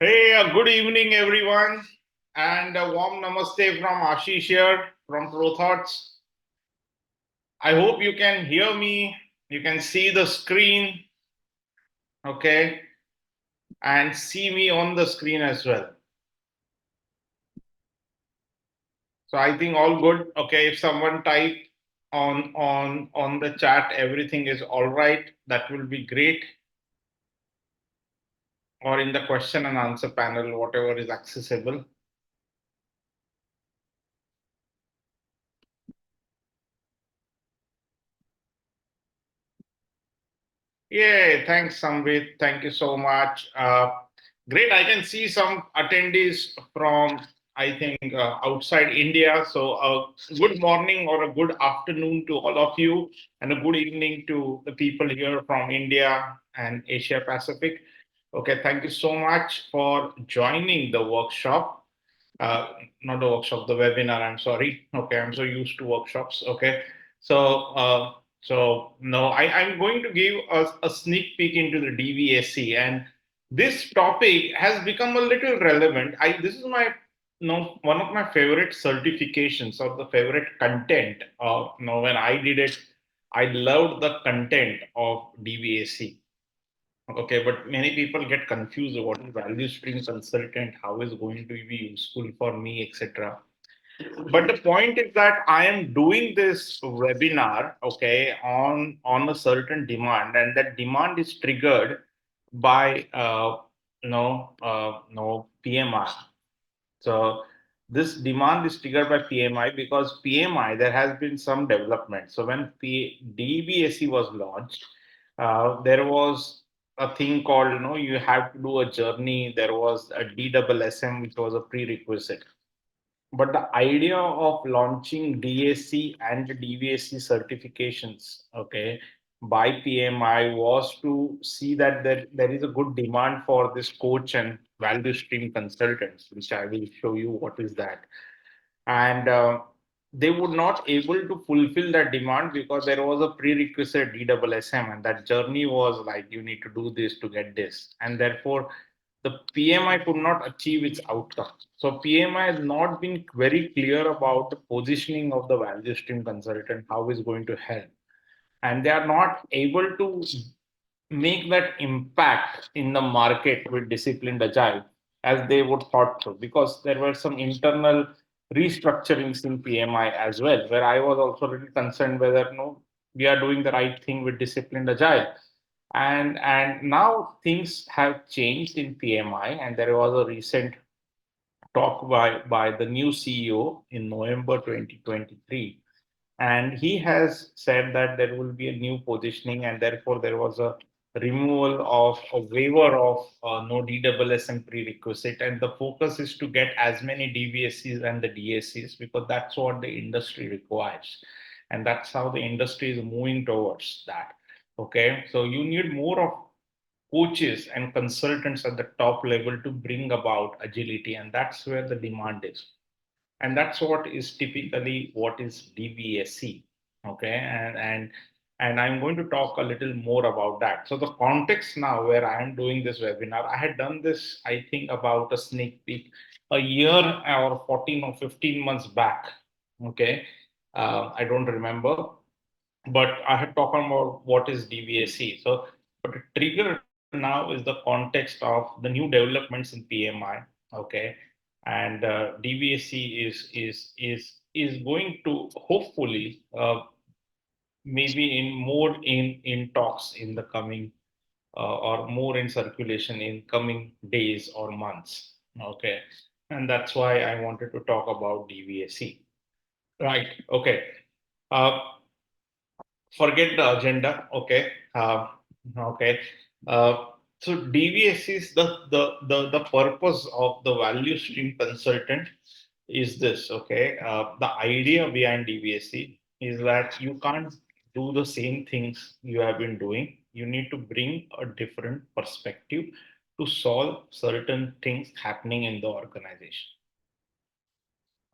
Hey, good evening, everyone, and a warm namaste from Ashish here from ProThoughts. I hope you can hear me, you can see the screen, okay, and see me on the screen as well. So I think all good. Okay, if someone type on the chat everything is all right, that will be great. Or in the question and answer panel, whatever is accessible. Yeah, thanks, Samvit. Thank you so much. Great. I can see some attendees from, I think, outside India. So, good morning or a good afternoon to all of you, and a good evening to the people here from India and Asia Pacific. Okay, thank you so much for joining the workshop. Uh, Not the workshop, the webinar. I'm sorry. Okay, I'm so used to workshops. Okay, so no, I'm going to give a sneak peek into the DVSC, and this topic has become a little relevant. This is my no one of my favorite certifications or the favorite content. When I did it, I loved the content of DVSC. Okay, but many people get confused what is value stream consultant, how is going to be useful for me, etc. But the point is that I am doing this webinar, okay, on a certain demand, and that demand is triggered by no PMI. So this demand is triggered by PMI because PMI there has been some development. So when DBSE was launched, there was a thing called you have to do a journey. There was a DSSM which was a prerequisite. But the idea of launching DAC and DVSC certifications, okay, by PMI was to see that there is a good demand for this coach and value stream consultants, which I will show you what is that. And they would not able to fulfill that demand because there was a prerequisite DSSM, and that journey was like you need to do this to get this, and therefore the PMI could not achieve its outcome. So PMI has not been very clear about the positioning of the value stream consultant, how is going to help, and they are not able to make that impact in the market with disciplined agile as they would thought so, because there were some internal restructurings in PMI as well, where I was also really concerned whether no we are doing the right thing with disciplined agile. And now things have changed in PMI, and there was a recent talk by the new CEO in November 2023, and he has said that there will be a new positioning, and therefore there was a removal of a waiver of no DSSM prerequisite, and the focus is to get as many DVSCs and the DSCs because that's what the industry requires, and that's how the industry is moving towards that. Okay, so you need more of coaches and consultants at the top level to bring about agility, and that's where the demand is, and that's what is typically what is DBSC. Okay, and I'm going to talk a little more about that. So the context now where I am doing this webinar, I had done this I think about a sneak peek a year or 14 or 15 months back. Okay, I don't remember, but I had talked about what is DBSC. So, but the trigger now is the context of the new developments in PMI. Okay, and DBSC is going to hopefully maybe in more in talks in the coming or more in circulation in coming days or months. Okay, and that's why I wanted to talk about DBSC. Right. Okay. Uh, Forget the agenda. Okay. Okay. So DVS is the purpose of the value stream consultant is this. Okay. The idea behind DVSC is that you can't do the same things you have been doing. You need to bring a different perspective to solve certain things happening in the organization.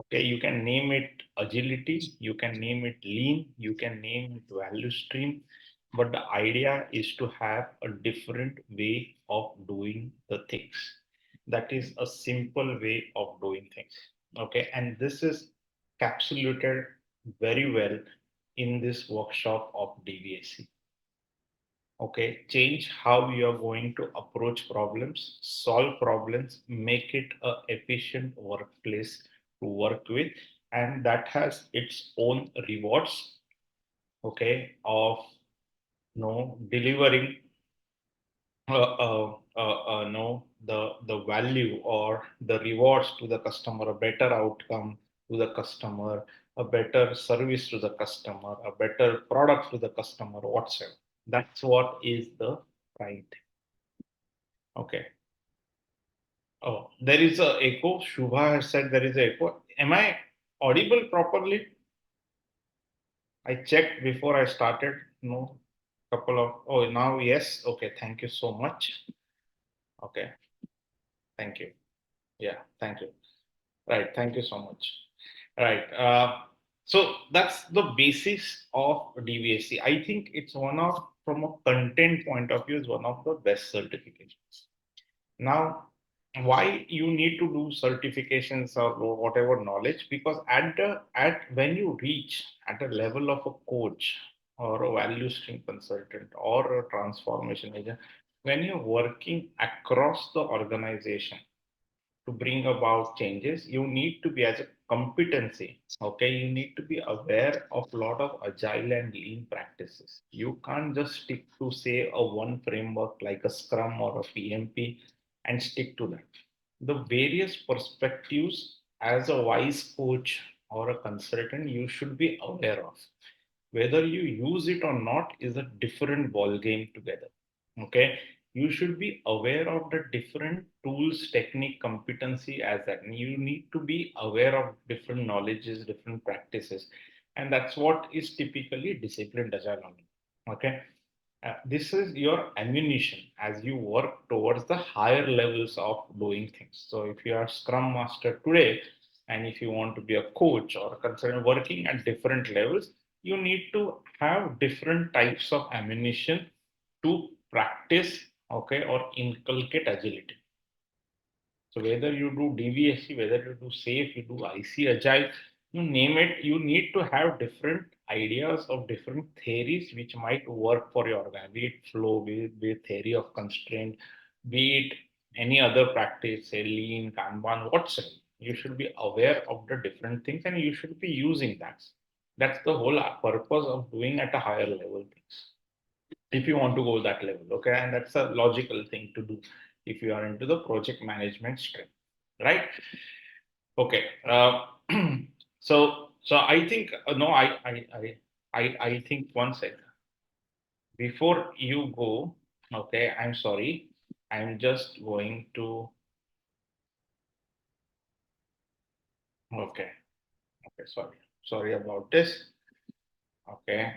Okay, you can name it agility, you can name it lean, you can name it value stream, but the idea is to have a different way of doing the things. That is a simple way of doing things. Okay, and this is capsulated very well in this workshop of DVSC. Okay, change how you are going to approach problems, solve problems, make it a efficient workplace to work with, and that has its own rewards. Okay, of delivering no the value or the rewards to the customer, a better outcome to the customer, a better service to the customer, a better product to the customer, whatsoever. That's what is the prime thing. Okay. Oh, there is a echo. Shubha has said there is a echo. Am I audible properly? I checked before I started. No, couple of. Oh, now yes. Okay, thank you so much. Okay, thank you. Yeah, thank you. Right, thank you so much. Right. So that's the basis of DVSC. I think it's one of, from a content point of view, is one of the best certifications. Now, why you need to do certifications or whatever knowledge? Because at when you reach at a level of a coach or a value stream consultant or a transformation agent, when you're working across the organization to bring about changes, you need to be, as a competency, okay, you need to be aware of a lot of agile and lean practices. You can't just stick to, say, a one framework like a Scrum or a PMP and stick to that. The various perspectives, as a wise coach or a consultant, you should be aware of. Whether you use it or not is a different ball game together. Okay, you should be aware of the different tools, technique, competency as that. And you need to be aware of different knowledges, different practices, and that's what is typically disciplined agile learning. Okay, this is your ammunition as you work towards the higher levels of doing things. So if you are Scrum Master today, and if you want to be a coach or a consultant working at different levels, you need to have different types of ammunition to practice, okay, or inculcate agility. So whether you do DVSC, whether you do SAFE, you do IC Agile, you name it, you need to have different ideas of different theories which might work for your organization, be it flow, be it theory of constraint, be it any other practice, say lean, Kanban, whatsoever. You should be aware of the different things and you should be using that. That's the whole purpose of doing at a higher level things, if you want to go that level. Okay, and that's a logical thing to do if you are into the project management stream, right? Okay. So I think no, I think one second before you go. Okay, I'm sorry. I'm just going to. Okay. Okay. Sorry about this. Okay.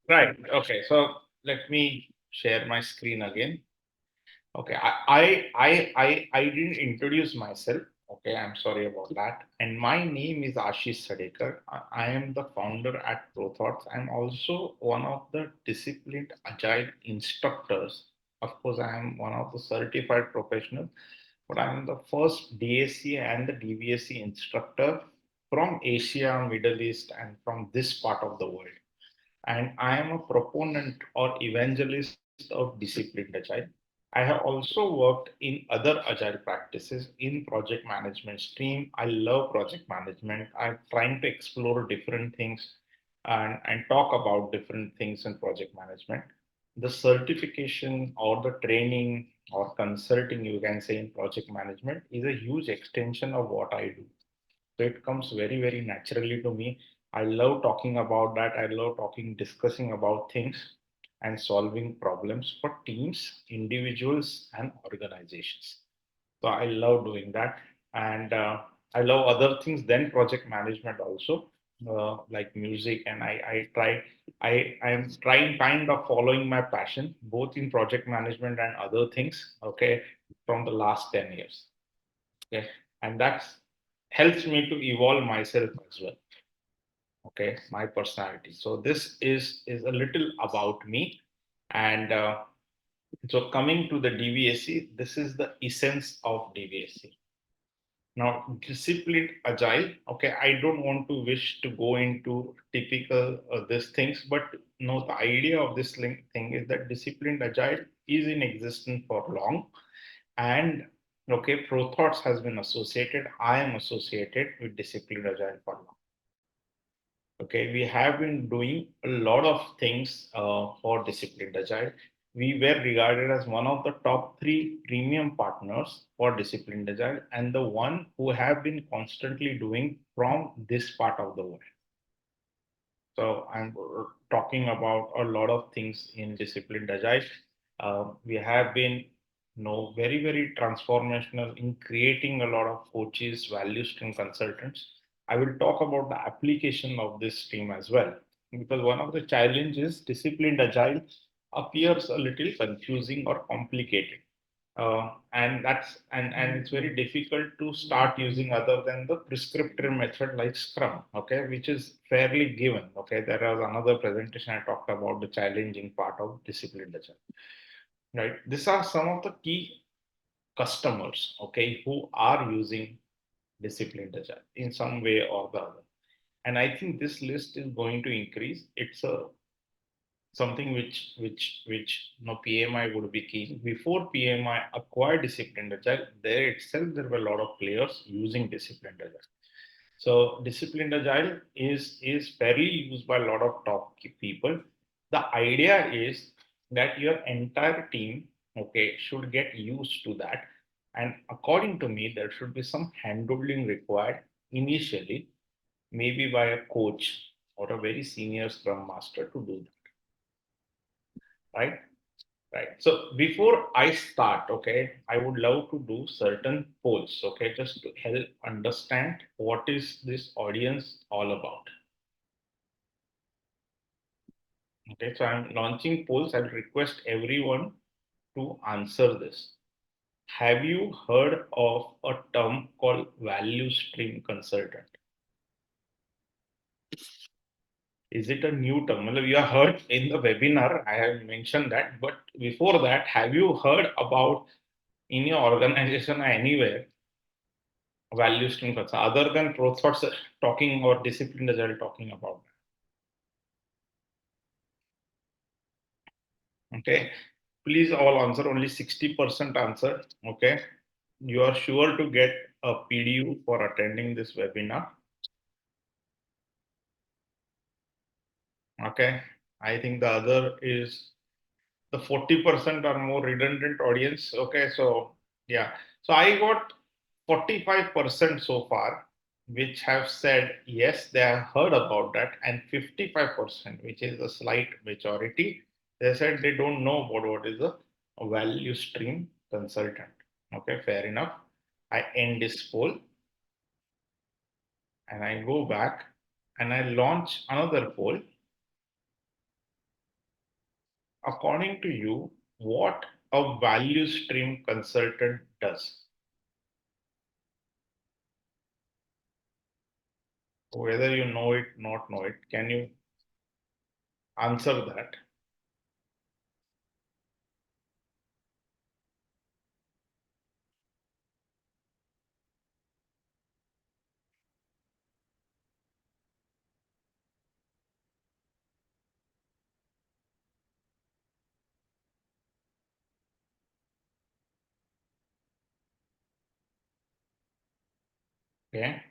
Right. Okay. So let me share my screen again. Okay, I didn't introduce myself. Okay, I'm sorry about that. And my name is Ashish Sadekar. I am the founder at ProThoughts. I'm also one of the disciplined agile instructors. Of course, I am one of the certified professionals, but I'm the first DAC and the DVSC instructor from Asia, Middle East, and from this part of the world. And I am a proponent or evangelist of disciplined agile. I have also worked in other agile practices in project management stream. I love project management. I'm trying to explore different things and talk about different things in project management. The certification or the training or consulting, you can say, in project management is a huge extension of what I do. So it comes very, very naturally to me. I love talking about that. I love talking, discussing about things and solving problems for teams, individuals, and organizations. So I love doing that. And I love other things than project management also, like music. And I am trying kind of following my passion, both in project management and other things, okay, from the last 10 years. Okay, and that's helps me to evolve myself as well. Okay, my personality. So this is a little about me, and So coming to the DVSC, this is the essence of DVSC. Now, disciplined agile. Okay, I don't want to wish to go into typical these things, but no, the idea of this thing is that disciplined agile is in existence for long, and okay, ProThoughts has been associated. I am associated with disciplined agile for long. Okay, we have been doing a lot of things for Disciplined Agile. We were regarded as one of the top three premium partners for Disciplined Agile and the one who have been constantly doing from this part of the world. So I'm talking about a lot of things in Disciplined Agile. We have been very, very transformational in creating a lot of coaches, value stream consultants. I will talk about the application of this stream as well, because one of the challenges Disciplined Agile appears a little confusing or complicated. And it's very difficult to start using other than the prescriptive method like Scrum, okay, which is fairly given. Okay, there was another presentation I talked about the challenging part of Disciplined Agile. Right, these are some of the key customers, okay, who are using Disciplined Agile in some way or the other. And I think this list is going to increase. It's a something which PMI would be key. Before PMI acquired Disciplined Agile, there itself there were a lot of players using Disciplined Agile. So Disciplined Agile is fairly used by a lot of top people. The idea is that your entire team, okay, should get used to that. And according to me, there should be some handholding required initially, maybe by a coach or a very senior Scrum Master to do that, right? Right. So before I start, okay, I would love to do certain polls, okay, just to help understand what is this audience all about. Okay, so I'm launching polls. I'll request everyone to answer this. Have you heard of a term called value stream consultant? Is it a new term? Well, you have heard in the webinar, I have mentioned that, but before that, have you heard about in your organization or anywhere value stream concept other than ProThoughts talking or disciplined agile talking about that? Okay, please all answer. Only 60% answer. Okay, you are sure to get a PDU for attending this webinar. Okay, I think the other is the 40% are more redundant audience. Okay, so yeah, so I got 45% so far, which have said yes, they have heard about that, and 55%, which is a slight majority, they said they don't know about what is a value stream consultant. Okay, fair enough. I end this poll and I go back and I launch another poll. According to you, what a value stream consultant does? Whether you know it, not know it, can you answer that? Okay.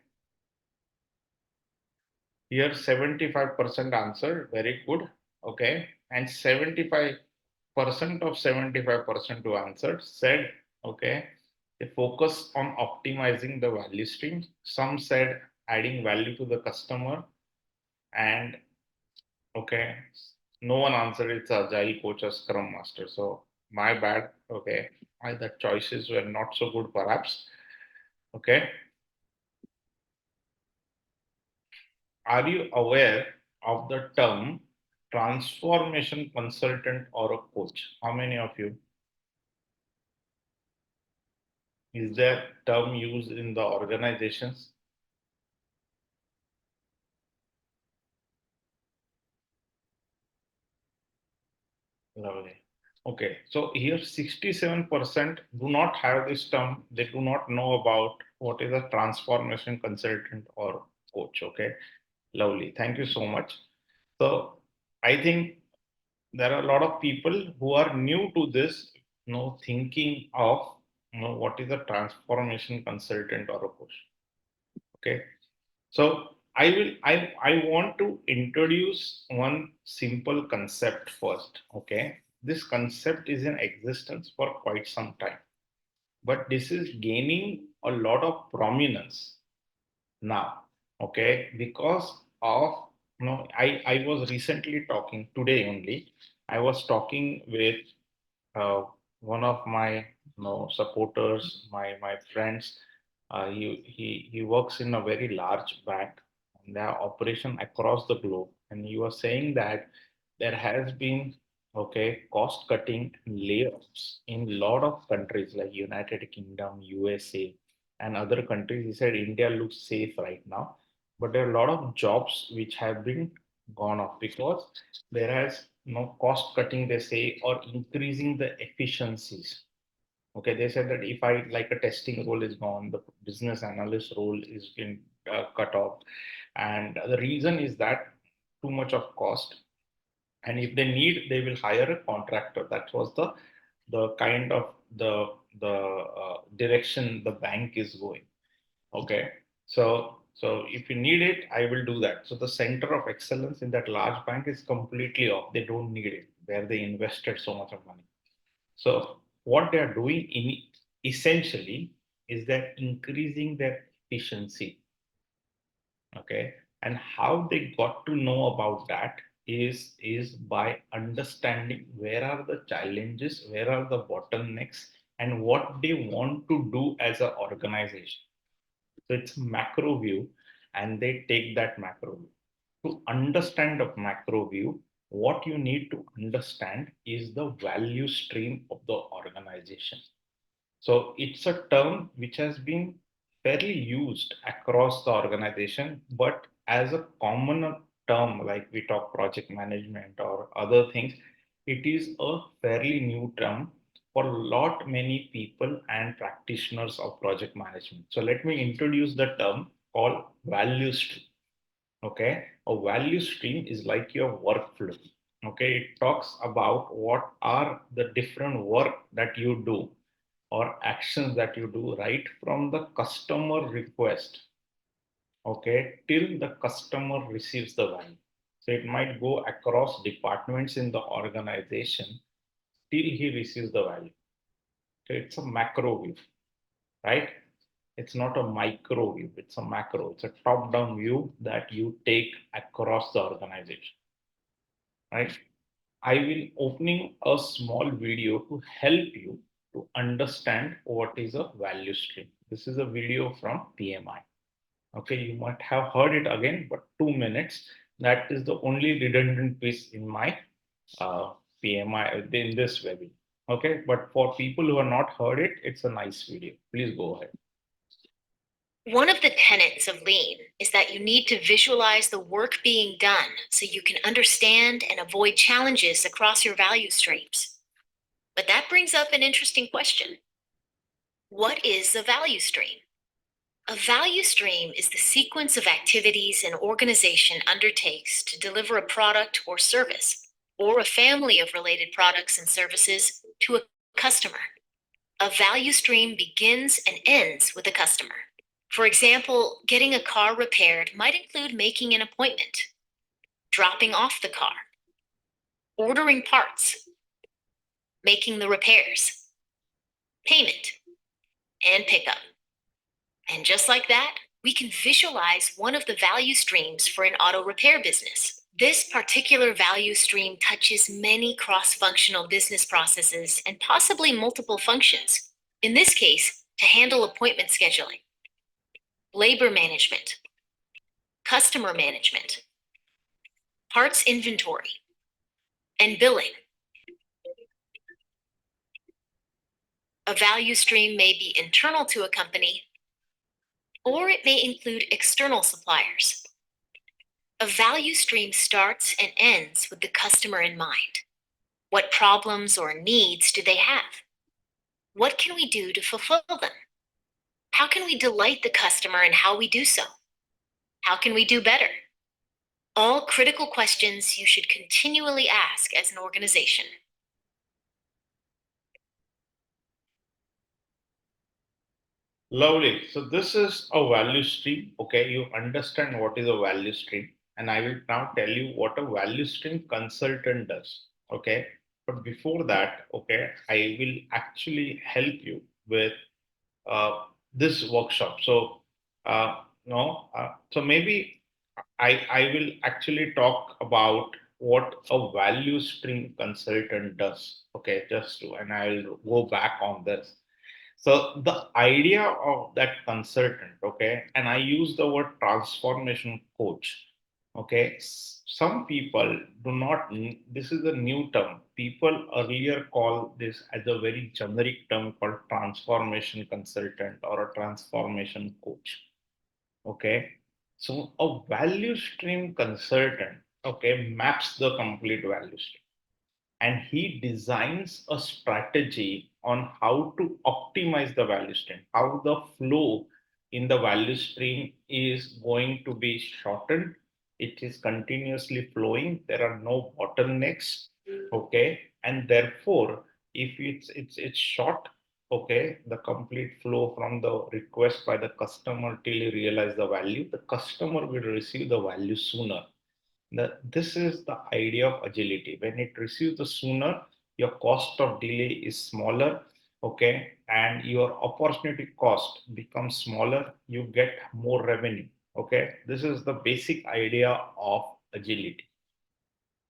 Here 75% answered, very good. Okay. And 75% of 75% who answered said, okay, they focus on optimizing the value streams. Some said adding value to the customer. And okay, no one answered it's agile coach or scrum master. So my bad. Okay. The choices were not so good perhaps. Okay. Are you aware of the term transformation consultant or a coach? How many of you? Is that term used in the organizations? Lovely. Okay, so here 67% do not have this term. They do not know about what is a transformation consultant or coach. Okay, lovely. Thank you so much. So I think there are a lot of people who are new to this, thinking of, what is a transformation consultant or a coach. Okay, so I want to introduce one simple concept first. Okay, this concept is in existence for quite some time, but this is gaining a lot of prominence now. Okay, because of, I was recently talking today only. I was talking with uh, one of my, supporters, my friends. He works in a very large bank, and they are operation across the globe. And he was saying that there has been, okay, cost cutting and layoffs in a lot of countries like United Kingdom, USA, and other countries. He said India looks safe right now, but there are a lot of jobs which have been gone off because there has no cost cutting, they say, or increasing the efficiencies. Okay, they said that if I like a testing role is gone, the business analyst role is been cut off, and the reason is that too much of cost. And if they need, they will hire a contractor. That was the kind of the direction the bank is going. Okay. So if you need it, I will do that. So the center of excellence in that large bank is completely off. They don't need it, where they invested so much of money. So what they are doing in essentially is that increasing their efficiency. Okay. And how they got to know about that is by understanding where are the challenges, where are the bottlenecks, and what they want to do as an organization. So it's macro view, and they take that macro view. To understand a macro view, what you need to understand is the value stream of the organization. So it's a term which has been fairly used across the organization, but as a common term, like we talk project management or other things, it is a fairly new term for a lot many people and practitioners of project management. So let me introduce the term called value stream. Okay, a value stream is like your workflow. Okay, it talks about what are the different work that you do or actions that you do right from the customer request, okay, till the customer receives the value. So it might go across departments in the organization till he receives the value. So it's a macro view, right? It's not a micro view, it's a macro. It's a top down view that you take across the organization, right? I will opening a small video to help you to understand what is a value stream. This is a video from PMI. Okay, you might have heard it again, but 2 minutes. That is the only redundant piece in my PMI in this webinar. Okay, but for people who have not heard it, it's a nice video. Please go ahead. One of the tenets of Lean is that you need to visualize the work being done so you can understand and avoid challenges across your value streams. But that brings up an interesting question. What is a value stream? A value stream is the sequence of activities an organization undertakes to deliver a product or service, or a family of related products and services to a customer. A value stream begins and ends with a customer. For example, getting a car repaired might include making an appointment, dropping off the car, ordering parts, making the repairs, payment, and pickup. And just like that, we can visualize one of the value streams for an auto repair business. This particular value stream touches many cross-functional business processes and possibly multiple functions. In this case, to handle appointment scheduling, labor management, customer management, parts inventory, and billing. A value stream may be internal to a company, or it may include external suppliers. A value stream starts and ends with the customer in mind. What problems or needs do they have? What can we do to fulfill them? How can we delight the customer in how we do so? How can we do better? All critical questions you should continually ask as an organization. Lovely. So this is a value stream. Okay, you understand what is a value stream, and I will now tell you what a value stream consultant does. Okay, but before that, okay, I will actually help you with this workshop. So, no, so maybe I will actually talk about what a value stream consultant does. Okay, just to, and I'll go back on this. So the idea of that consultant, okay, and I use the word transformation coach. Okay, some people do not. This is a new term. People earlier call this as a very generic term called transformation consultant or a transformation coach. Okay, so a value stream consultant, okay, maps the complete value stream, and he designs a strategy on how to optimize the value stream, how the flow in the value stream is going to be shortened. It is continuously flowing. There are no bottlenecks. Okay. And therefore, if it's short, okay, the complete flow from the request by the customer till you realize the value, the customer will receive the value sooner. This is the idea of agility. When it receives the sooner, your cost of delay is smaller, okay, and your opportunity cost becomes smaller. You get more revenue, okay. This is the basic idea of agility.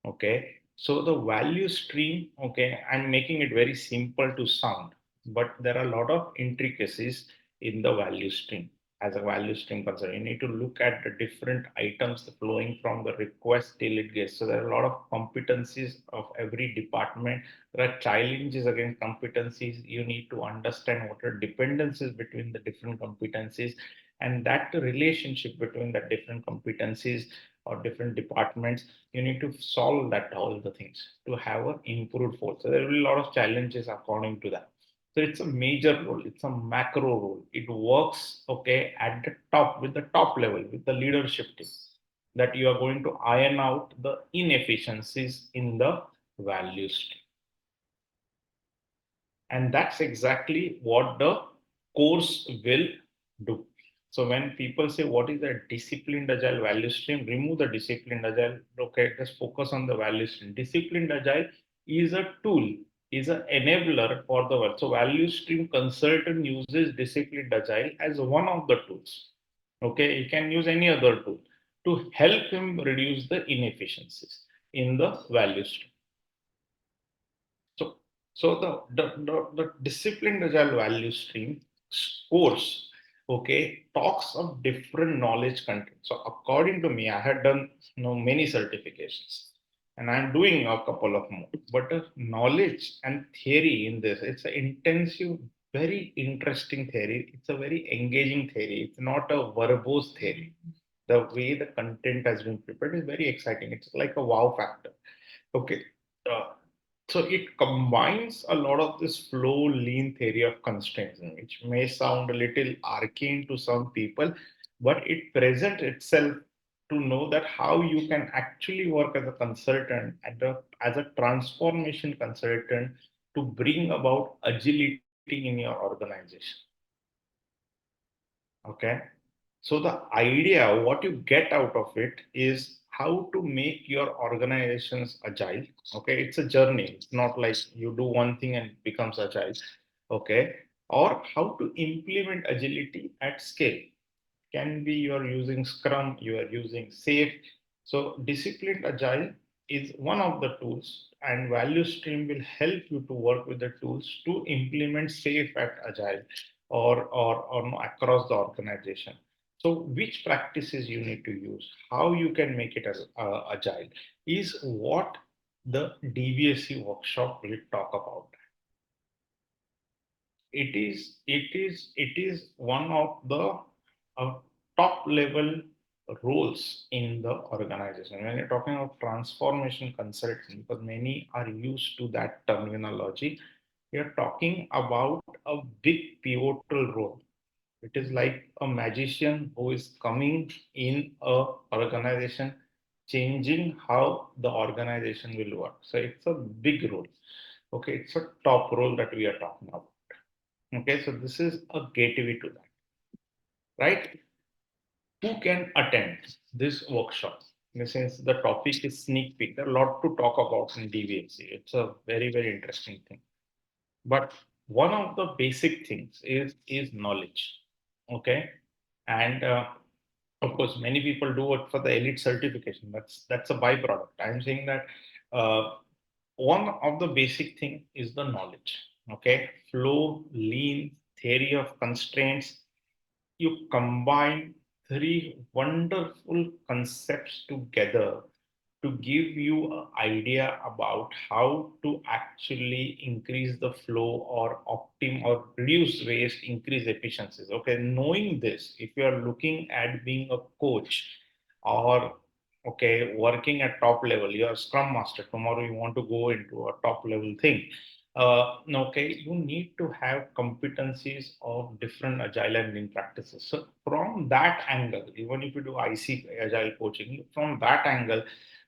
Okay, so the value stream, okay, I'm making it very simple to sound, but there are a lot of intricacies in the value stream. As a value stream concern, you need to look at the different items flowing from the request till it gets. So there are a lot of competencies of every department. There are challenges against competencies. You need to understand what are dependencies between the different competencies, and that relationship between the different competencies or different departments, you need to solve that all the things to have an improved force. So there will be a lot of challenges according to that. So it's a major role, it's a macro role. It works, okay, at the top with the top level with the leadership team, that you are going to iron out the inefficiencies in the value stream. And that's exactly what the course will do. So when people say what is a disciplined agile value stream, remove the disciplined agile. Okay, just focus on the value stream. Disciplined agile is a tool, is an enabler for the work. So value stream consultant uses disciplined agile as one of the tools. Okay, he can use any other tool to help him reduce the inefficiencies in the value stream. So, so the disciplined agile value stream course, okay, talks of different knowledge content. So according to me, I had done many certifications, and I'm doing a couple of more. But knowledge and theory in this, it's an intensive, very interesting theory. It's a very engaging theory. It's not a verbose theory. The way the content has been prepared is very exciting. It's like a wow factor. Okay. Uh, so it combines a lot of this flow lean theory of constraints, which may sound a little arcane to some people, but it presents itself to know that how you can actually work as a consultant and as a transformation consultant to bring about agility in your organization. Okay. So the idea, what you get out of it is how to make your organizations agile. Okay. It's a journey. It's not like you do one thing and it becomes agile. Okay. Or how to implement agility at scale. Can be you are using Scrum, you are using Safe. So disciplined agile is one of the tools, and value stream will help you to work with the tools to implement Safe at agile or no, across the organization. So which practices you need to use, how you can make it as agile is what the DVSC workshop will talk about. It is one of the top level roles in the organization. When you're talking of transformation consulting, because many are used to that terminology, you're talking about a big pivotal role. It is like a magician who is coming in a organization, changing how the organization will work. So it's a big role. Okay, it's a top role that we are talking about. Okay, so this is a gateway to that, right? Who can attend this workshop? Since the topic is sneak peek, there are a lot to talk about in DVSC. It's a very, very interesting thing. But one of the basic things is knowledge. Okay, and of course, many people do it for the elite certification. That's a byproduct. I'm saying that one of the basic thing is the knowledge. Okay, flow, lean, theory of constraints. You combine three wonderful concepts together to give you an idea about how to actually increase the flow or or reduce waste, increase efficiencies. Okay, knowing this, if you are looking at being a coach or okay, working at top level, you're a scrum master, tomorrow you want to go into a top level thing. Okay, you need to have competencies of different agile and lean practices. So from that angle, even if you do IC agile coaching, from that angle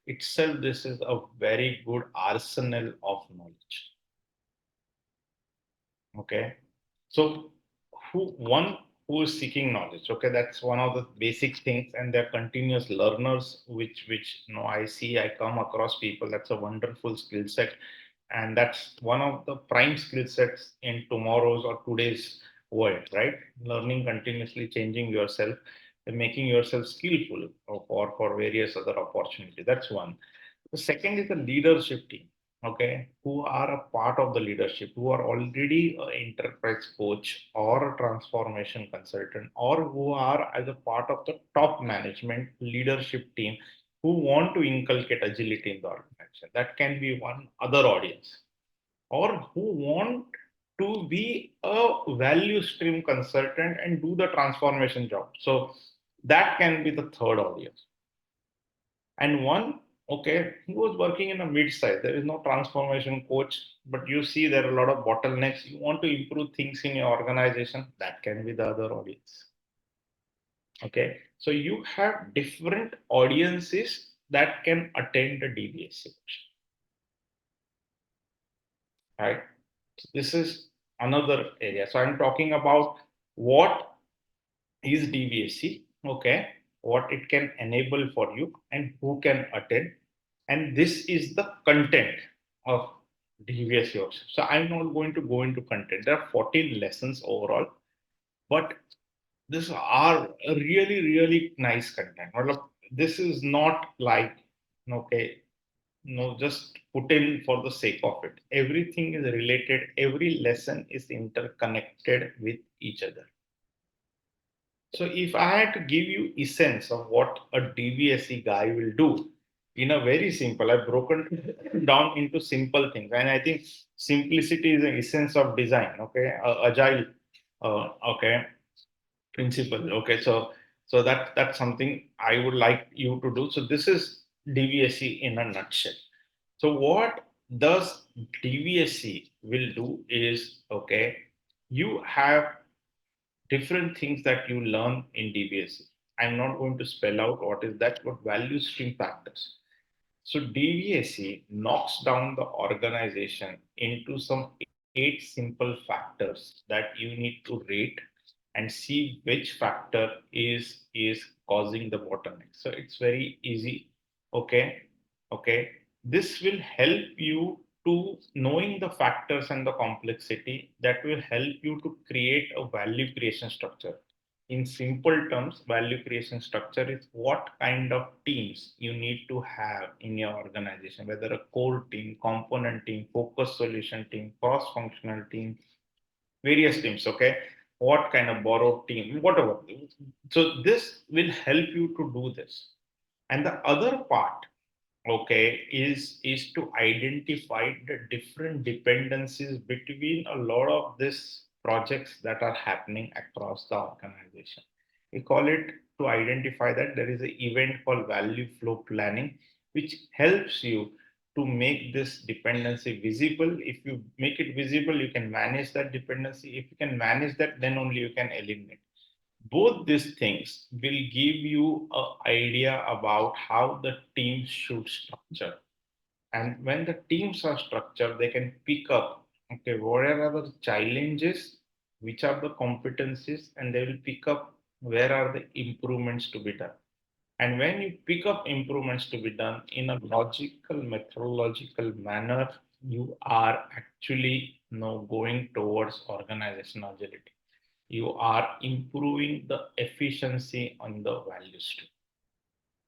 itself, this is a very good arsenal of knowledge. Okay, so one who is seeking knowledge, okay, that's one of the basic things, and they're continuous learners, which I see, I come across people. That's a wonderful skill set, and that's one of the prime skill sets in tomorrow's or today's world, right? Learning continuously, changing yourself, and making yourself skillful for various other opportunities. That's one. The second is the leadership team, okay, who are a part of the leadership, who are already an enterprise coach or a transformation consultant, or who are as a part of the top management leadership team who want to inculcate agility in the organization. That can be one other audience, or who want to be a value stream consultant and do the transformation job. So that can be the third audience. And one, okay, he was working in a mid-size. There is no transformation coach, but you see there are a lot of bottlenecks. You want to improve things in your organization. That can be the other audience. Okay, so you have different audiences that can attend the DBSC, right? So this is another area. So I'm talking about what is DBSC, okay, what it can enable for you and who can attend. And this is the content of DBSC workshop. So I'm not going to go into content. There are 14 lessons overall, but these are a really, really nice content. This is not like, okay, no, just put in for the sake of it. Everything is related, every lesson is interconnected with each other. So if I had to give you essence of what a DBSE guy will do, in a very simple, I've broken down into simple things, and I think simplicity is the essence of design. Okay, agile, okay, principle. Okay, so that's something I would like you to do. So this is DBSE in a nutshell. So what does DBSE will do is, okay, you have different things that you learn in DBSE. I'm not going to spell out what is that, but value stream factors. So DBSE knocks down the organization into some 8 simple factors that you need to rate and see which factor is causing the bottleneck. So it's very easy. Okay, okay. This will help you to knowing the factors and the complexity that will help you to create a value creation structure. In simple terms, value creation structure is what kind of teams you need to have in your organization, whether a core team, component team, focus solution team, cross functional team, various teams. Okay, what kind of borrowed team, whatever. So this will help you to do this. And the other part, okay, is to identify the different dependencies between a lot of these projects that are happening across the organization. We call it to identify that there is an event called value flow planning, which helps you to make this dependency visible. If you make it visible, you can manage that dependency. If you can manage that, then only you can eliminate. Both these things will give you an idea about how the team should structure. And when the teams are structured, they can pick up, okay, what are the challenges, which are the competencies, and they will pick up where are the improvements to be done. And when you pick up improvements to be done in a logical, methodological manner, you are actually going towards organizational agility. You are improving the efficiency on the value stream.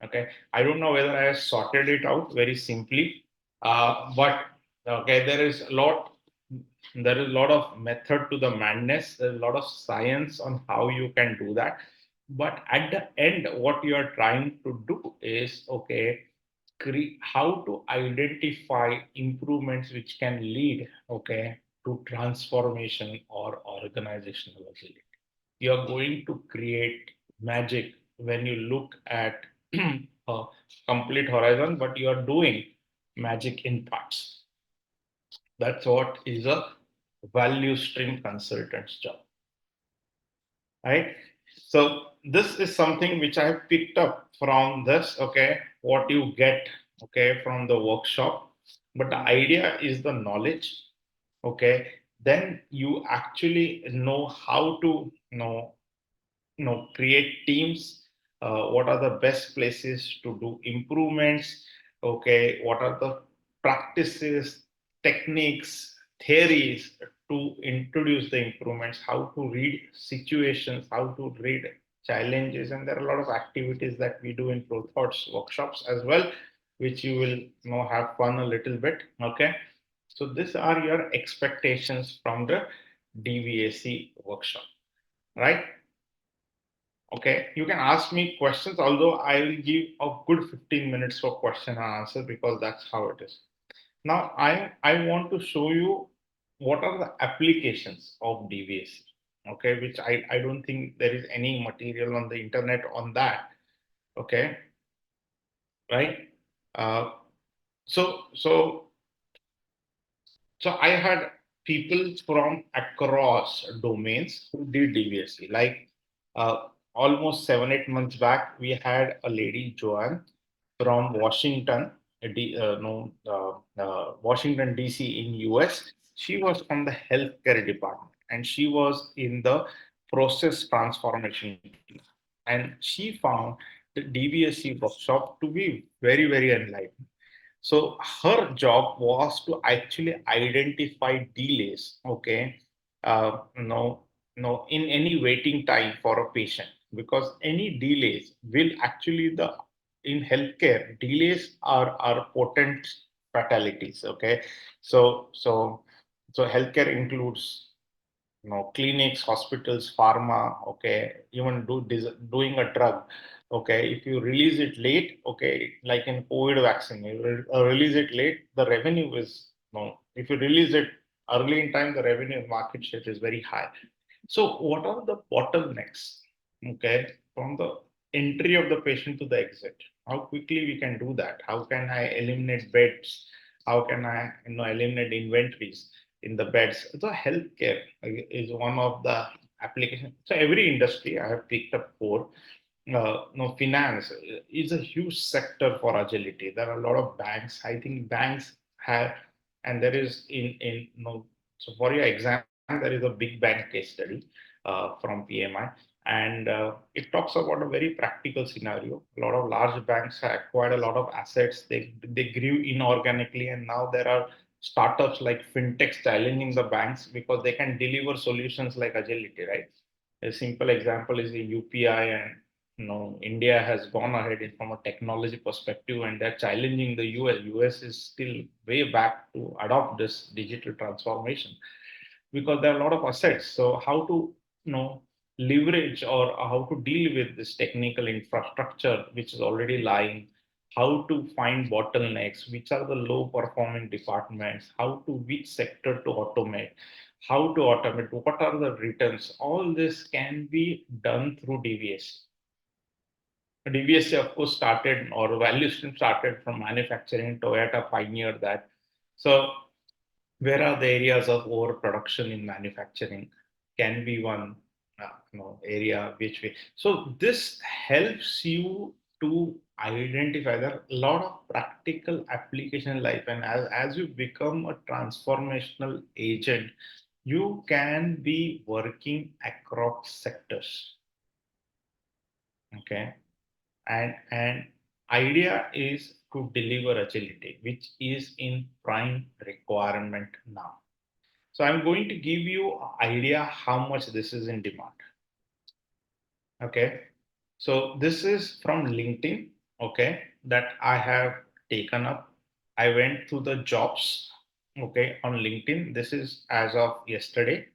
Okay, I don't know whether I have sorted it out very simply, but okay, there is a lot of method to the madness. There's a lot of science on how you can do that. But at the end, what you are trying to do is, okay, how to identify improvements which can lead, okay, to transformation or organizational agility. You are going to create magic when you look at a complete horizon, but you are doing magic in parts. That's what is a value stream consultant's job, right? So this is something which I have picked up from this, okay, what you get, okay, from the workshop. But the idea is the knowledge, okay. Then you actually know how to create teams, what are the best places to do improvements, okay, what are the practices, techniques, theories to introduce the improvements, how to read situations, how to read challenges. And there are a lot of activities that we do in ProThoughts workshops as well, which you will have fun a little bit, okay. So these are your expectations from the DVAC workshop, right? Okay, you can ask me questions, although I will give a good 15 minutes for question and answer because that's how it is. Now, I want to show you what are the applications of DVAC, okay, which I don't think there is any material on the internet on that, okay, right? Uh, so So I had people from across domains who did DVSC. Like almost 7 8 months back, we had a lady Joanne from Washington, Washington DC in US. She was from the healthcare department, and she was in the process transformation team. And she found the DVSC workshop to be very enlightening. So her job was to actually identify delays, okay, in any waiting time for a patient, because any delays will actually in healthcare delays are potent fatalities, okay. So healthcare includes clinics, hospitals, pharma, okay, even doing a drug, okay, if you release it late, okay, like in COVID vaccine, you release it late, the revenue is no. If you release it early in time, the revenue market share is very high. So what are the bottlenecks, okay, from the entry of the patient to the exit? How quickly we can do that? How can I eliminate beds? How can I eliminate inventories in the beds? So healthcare is one of the applications. So every industry I have picked up for. No, finance is a huge sector for agility. There are a lot of banks. I think banks have, and there is so for your exam, there is a big bank case study from PMI, and it talks about a very practical scenario. A lot of large banks have acquired a lot of assets. They grew inorganically, and now there are startups like fintechs challenging the banks because they can deliver solutions like agility, right? A simple example is the UPI, and India has gone ahead from a technology perspective, and they're challenging the US. US is still way back to adopt this digital transformation because there are a lot of assets. So how to leverage or how to deal with this technical infrastructure which is already lying, how to find bottlenecks, which are the low performing departments, how to which sector to automate, how to automate, what are the returns. All this can be done through DVSC. DVSC, of course, started or value stream started from manufacturing. Toyota pioneered that. So, where are the areas of overproduction in manufacturing? Can be one area which we. So this helps you to identify that a lot of practical application in life, and as you become a transformational agent, you can be working across sectors. Okay, and idea is to deliver agility, which is in prime requirement now. So I'm going to give you an idea how much this is in demand. Okay. So this is from LinkedIn, okay, that I have taken up. I went to the jobs, okay, on LinkedIn. This is as of yesterday,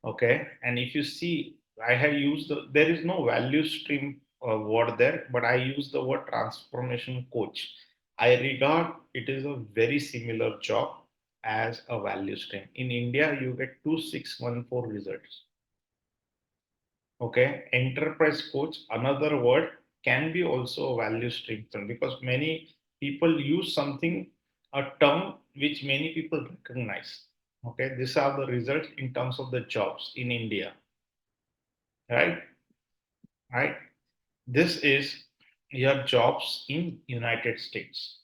okay. And if you see, I have used there is no value stream word there, but I use the word transformation coach. I regard it is a very similar job as a value stream. In India, you get 2614 results. Okay, enterprise coach, another word, can be also a value stream term, because many people use something, a term which many people recognize. Okay, these are the results in terms of the jobs in India, right? Right. This is your jobs in United States.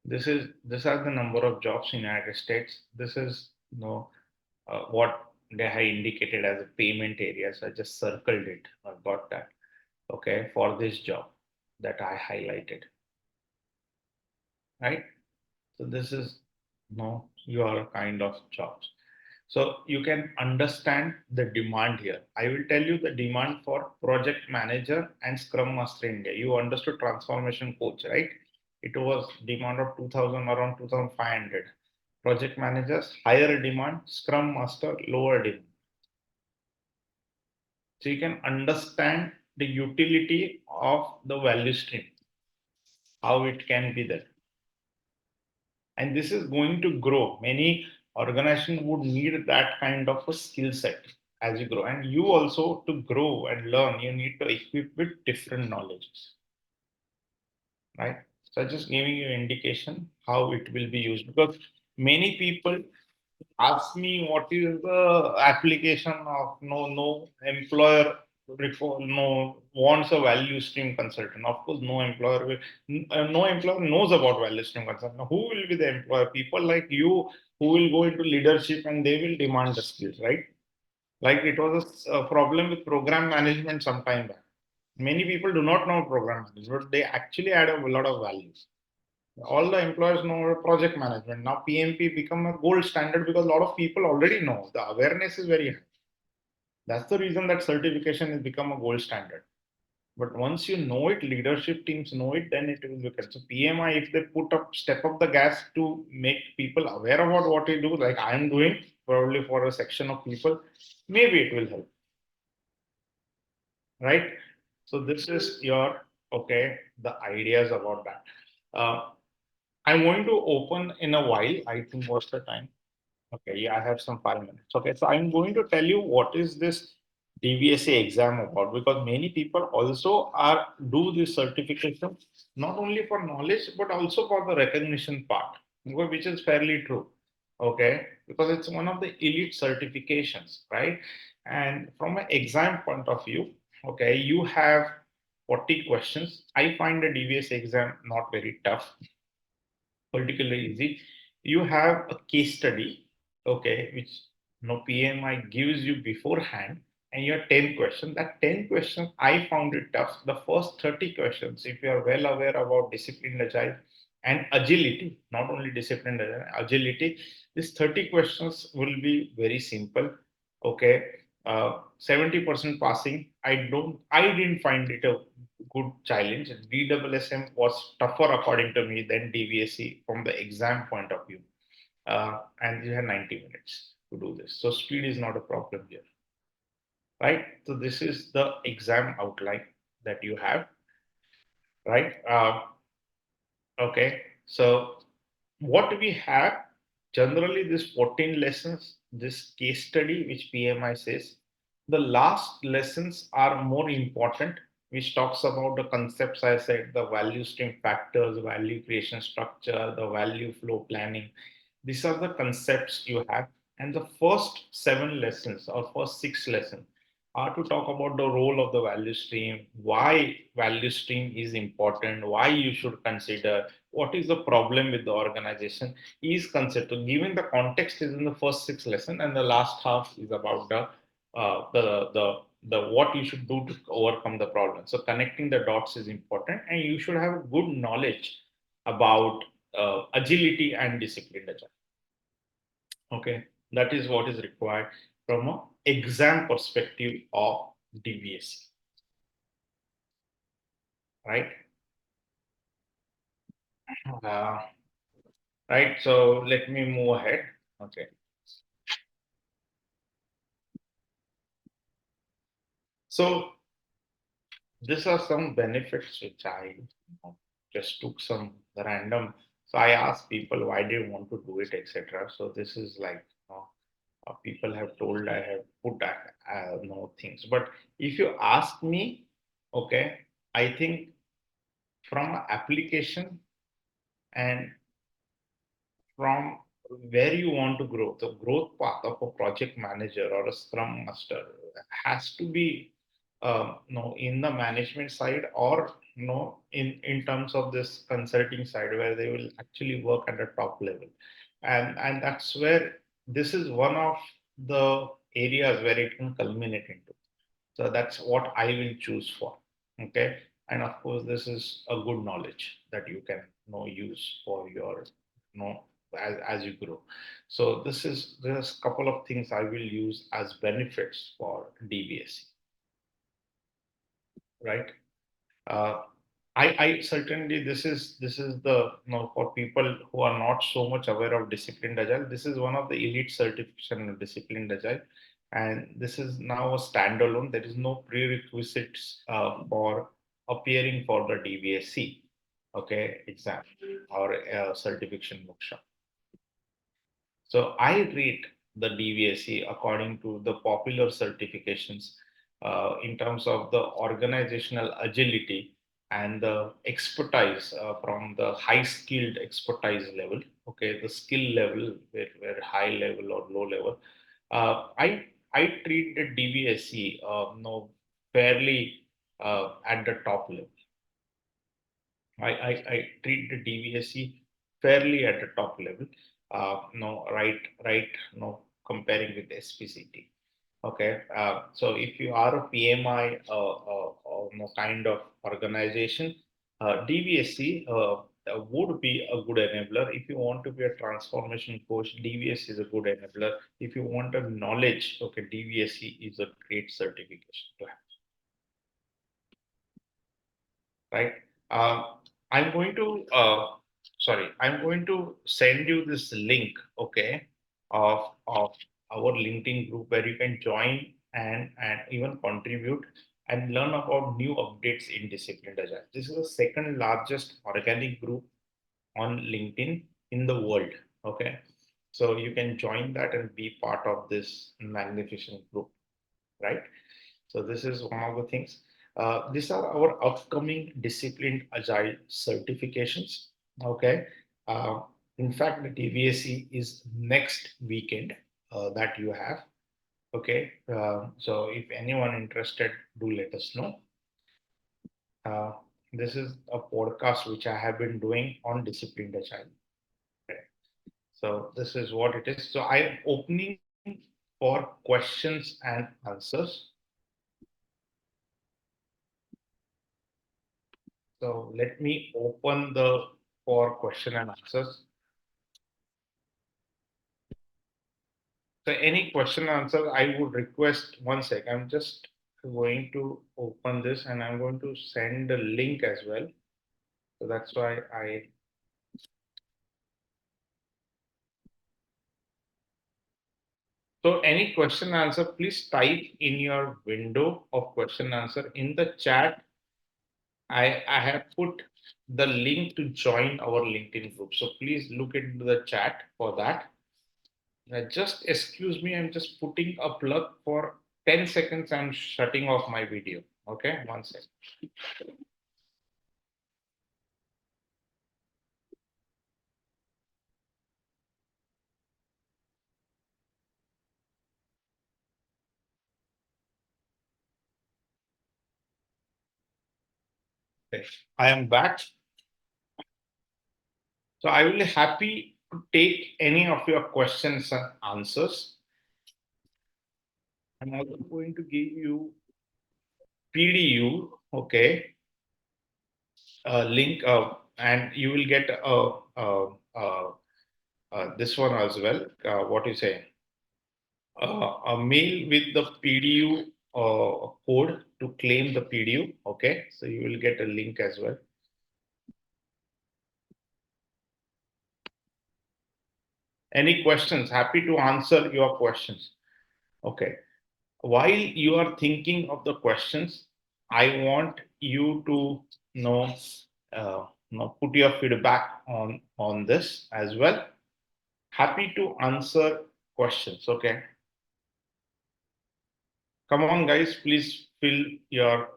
This are the number of jobs in United States. This is what they have indicated as a payment area. So I just circled it. I got that. Okay, for this job that I highlighted, right? So this is your kind of jobs. So you can understand the demand here. I will tell you the demand for project manager and scrum master in India. You understood transformation coach, right? It was demand of 2000, around 2500. Project managers higher demand, scrum master lower demand. So you can understand the utility of the value stream, how it can be there. And this is going to grow. Many organizations would need that kind of a skill set as you grow. And you also, to grow and learn, you need to equip with different knowledges, right? So just giving you indication how it will be used, because many people ask me what is the application of no employer wants a value stream consultant. Of course, no employer knows about value stream consultant. Who will be the employer? People like you who will go into leadership and they will demand the skills, right? Like it was a problem with program management some time back. Many people do not know program management, but they actually add a lot of values. All the employers know project management. Now PMP become a gold standard because a lot of people already know. The awareness is very high. That's the reason that certification has become a gold standard. But once you know it, leadership teams know it, then it will become. So PMI, if they step up the gas to make people aware about what they do, like I'm doing, probably for a section of people, maybe it will help, right? So this is your the ideas about that. I'm going to open in a while. I think what's the time? Okay, yeah, I have some 5 minutes. Okay, so I'm going to tell you what is this DVSA exam about, because many people also are do this certification not only for knowledge but also for the recognition part, okay, which is fairly true. Okay, because it's one of the elite certifications, right? And from an exam point of view, okay, you have 40 questions. I find the DVSA exam not very tough, particularly easy. You have a case study, okay, which no PMI gives you beforehand, and your 10 questions. That 10 questions, I found it tough. The first 30 questions, if you are well aware about disciplined agile and agility, not only disciplined agile, agility, these 30 questions will be very simple. Okay. 70% passing. I didn't find it a good challenge. DWSM was tougher according to me than DVSC from the exam point of view. And you have 90 minutes to do this. So speed is not a problem here, right? So this is the exam outline that you have, right? Okay. So what we have. generally this 14 lessons, this case study which PMI says, the last lessons are more important, which talks about the concepts I said, the value stream factors, value creation structure, the value flow planning. These are the concepts you have. And the first 7 lessons or first 6 lessons are to talk about the role of the value stream, why value stream is important, why you should consider, what is the problem with the organization is considered. Given the context is in the first 6 lessons, and the last half is about the what you should do to overcome the problem. So connecting the dots is important, and you should have good knowledge about agility and disciplined agile. Okay, that is what is required from a exam perspective of DBSC, right? Uh, right. So let me move ahead. Okay. So these are some benefits which I just took some random. So I asked people why do you want to do it, etc. So this is like people have told I have put that no things. But if you ask me, okay, I think from application and from where you want to grow, the growth path of a project manager or a scrum master has to be in the management side, or in terms of this consulting side where they will actually work at the top level. And that's where this is one of the areas where it can culminate into. So that's what I will choose for. Okay. And of course, this is a good knowledge that you can use for your as you grow. So there's a couple of things I will use as benefits for DBSC, right? Uh, I certainly this is the for people who are not so much aware of disciplined agile. This is one of the elite certification in disciplined agile, and this is now a standalone. There is no prerequisites for appearing for the DBSC, okay, exam or certification workshop. So I rate the DVSC according to the popular certifications in terms of the organizational agility and the expertise from the high skilled expertise level. Okay, the skill level, where high level or low level. I treat the DVSC no fairly at the top level. I treat the DVSC fairly at the top level. No, right, no, comparing with SPCT. Okay, so if you are a PMI or no kind of organization, DVSC would be a good enabler. If you want to be a transformation coach, DVSC is a good enabler. If you want a knowledge, okay, DVSC is a great certification to have. Right? Uh, I'm going to, I'm going to send you this link, okay, of our LinkedIn group where you can join and even contribute and learn about new updates in Disciplined Agile. This is the second largest organic group on LinkedIn in the world, okay. So you can join that and be part of this magnificent group, right? So this is one of the things. These are our upcoming disciplined agile certifications. Okay. Uh, in fact, the DVSC is next weekend that you have. Okay. So if anyone interested, do let us know. Uh, this is a podcast which I have been doing on disciplined agile. Okay. So this is what it is. So I am opening for questions and answers. So let me open the for question and answers. So any question and answer, I would request one sec. I'm just going to open this and I'm going to send the link as well. So that's why I. So any question and answer, please type in your window of question and answer in the chat. I have put the link to join our LinkedIn group. So please look into the chat for that. Just excuse me, I'm just putting a plug for 10 seconds. I'm shutting off my video. Okay, 1 second. Okay. I am back. So I will be happy to take any of your questions and answers. I'm also going to give you PDU, okay, link, and you will get this one as well. What you say? A mail with the PDU code to claim the PDU. Okay, so you will get a link as well. Any questions? Happy to answer your questions. Okay. While you are thinking of the questions, I want you to know, put your feedback on this as well. Happy to answer questions. Okay. Come on, guys. Please fill your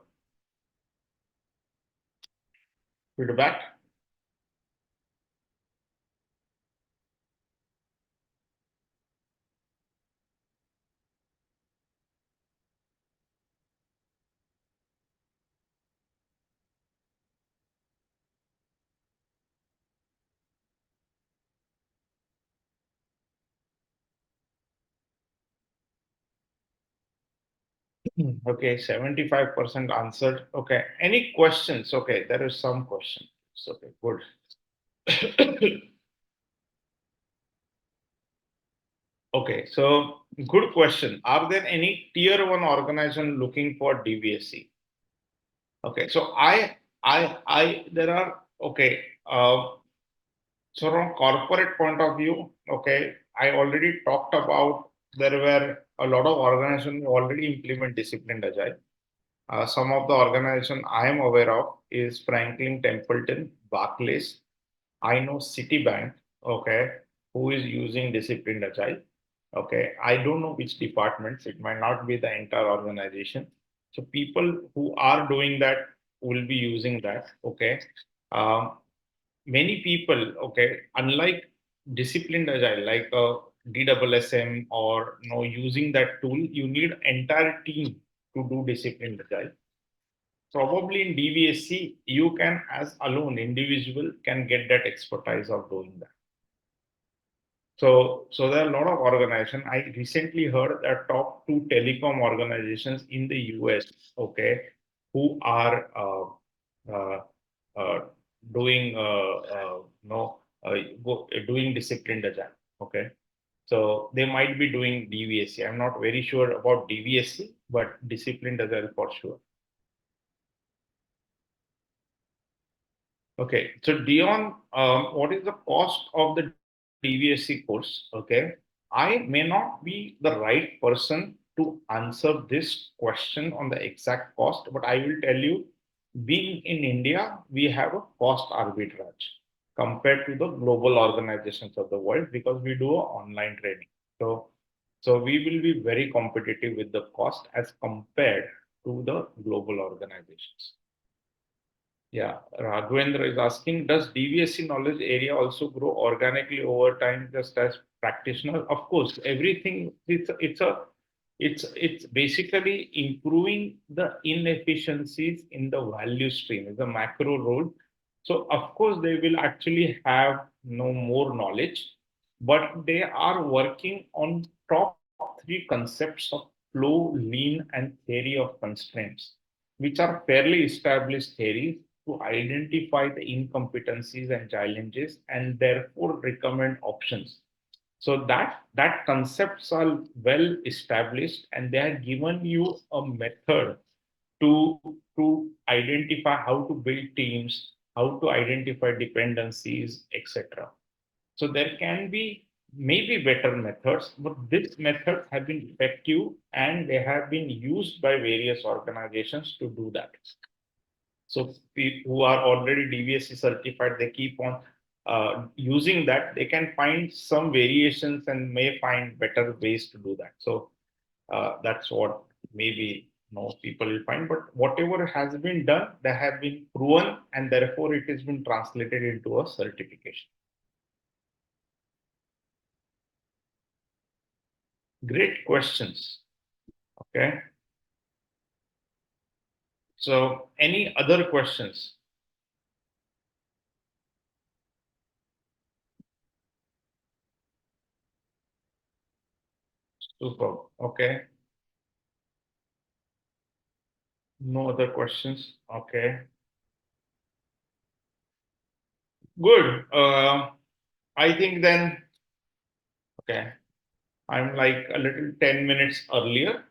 feedback. Okay, 75% answered. Okay, any questions? Okay, there is some question. Okay, good. Okay, so good question. Are there any tier one organization looking for DVSC? Okay, so there are, okay. So from corporate point of view, okay, I already talked about there were a lot of organizations who already implement disciplined agile. Some of the organization I am aware of is Franklin Templeton, Barclays. I know Citibank, okay, who is using disciplined agile. Okay, I don't know which departments. It might not be the entire organization. So people who are doing that will be using that. Okay, um, many people, okay, unlike disciplined agile like DWSM or using that tool, you need entire team to do disciplined agile. Probably in DVSC, you can as alone individual can get that expertise of doing that. So there are a lot of organizations. I recently heard that top two telecom organizations in the US, okay, who are uh, uh, doing doing disciplined agile. Okay, so they might be doing DVSC. I'm not very sure about DVSC, but disciplined agile for sure. Okay, so Dion, what is the cost of the DVSC course? Okay, I may not be the right person to answer this question on the exact cost, but I will tell you, being in India, we have a cost arbitrage compared to the global organizations of the world because we do online training. So we will be very competitive with the cost as compared to the global organizations. Yeah, Raghavendra is asking, does DVSC knowledge area also grow organically over time just as practitioner? Of course, everything it's basically improving the inefficiencies in the value stream is a macro role. So of course they will actually have no more knowledge, but they are working on top three concepts of flow, lean, and theory of constraints, which are fairly established theories to identify the incompetencies and challenges and therefore recommend options. So that concepts are well established and they have given you a method to identify how to build teams, how to identify dependencies, etc. So there can be maybe better methods, but these methods have been effective and they have been used by various organizations to do that. So people who are already DVSC certified, they keep on using that, they can find some variations and may find better ways to do that. So that's what maybe people will find. But whatever has been done, they have been proven, and therefore it has been translated into a certification. Great questions. Okay. So, any other questions? Super. Okay. No other questions. Okay. Good. I think then, okay, I'm like a little 10 minutes earlier.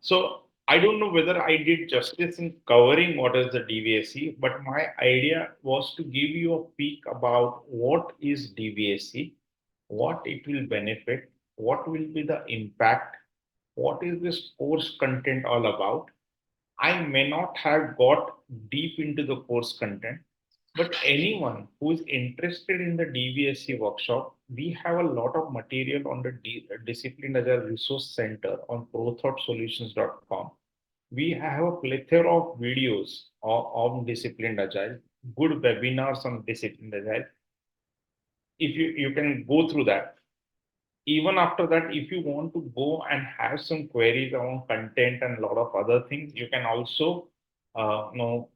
So I don't know whether I did justice in covering what is the DVSC, but my idea was to give you a peek about what is DVSC, what it will benefit, what will be the impact, what is this course content all about. I may not have got deep into the course content, but anyone who is interested in the DVSC workshop, we have a lot of material on the Disciplined Agile Resource Center on ProThoughtSolutions.com. We have a plethora of videos on Disciplined Agile, good webinars on Disciplined Agile. If you can go through that, even after that, if you want to go and have some queries around content and a lot of other things, you can also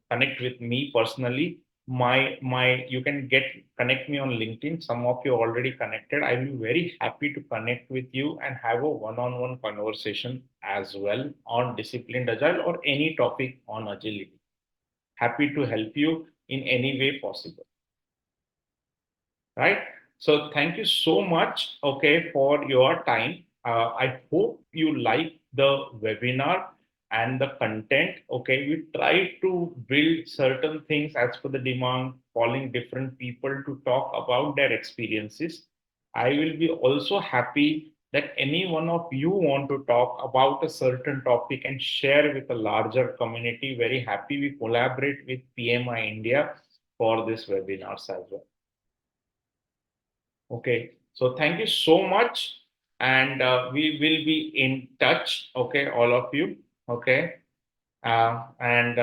connect with me personally. My you can get connect me on LinkedIn. Some of you already connected. I'll be very happy to connect with you and have a one-on-one conversation as well on disciplined agile or any topic on agility. Happy to help you in any way possible, right? So thank you so much, okay, for your time. I hope you like the webinar and the content. Okay, we try to build certain things as per the demand, calling different people to talk about their experiences. I will be also happy that any one of you want to talk about a certain topic and share with a larger community. Very happy we collaborate with PMI India for this webinars as well. Okay, so thank you so much, and we will be in touch. Okay, all of you. Okay, and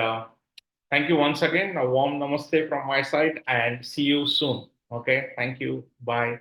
thank you once again. A warm namaste from my side, and see you soon. Okay, thank you. Bye.